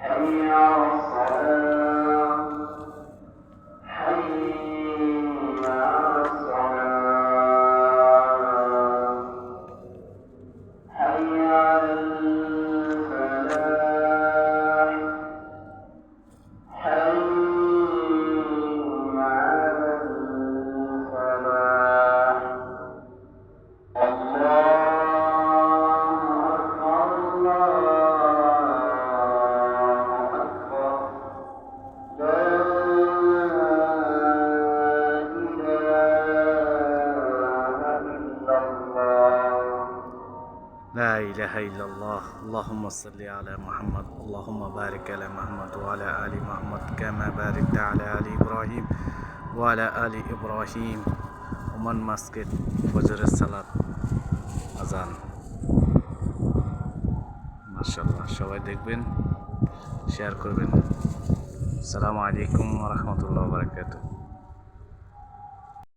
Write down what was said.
حي على الصلاة حي على الصلاة حي على الفلاح حي على الفلاح الله أكبر الله أكبر لا لا إله إلا الله. اللهم صل على محمد اللهم بارك على محمد وعلى آل محمد كما باركت على آل إبراهيم وعلى آل إبراهيم ومن مسجد فجر الصلاة আজান মাশাআল্লাহ। সবাই দেখবেন, শেয়ার করবেন। আসসালামু আলাইকুম ওয়া রাহমাতুল্লাহি ওয়া বারাকাতুহু।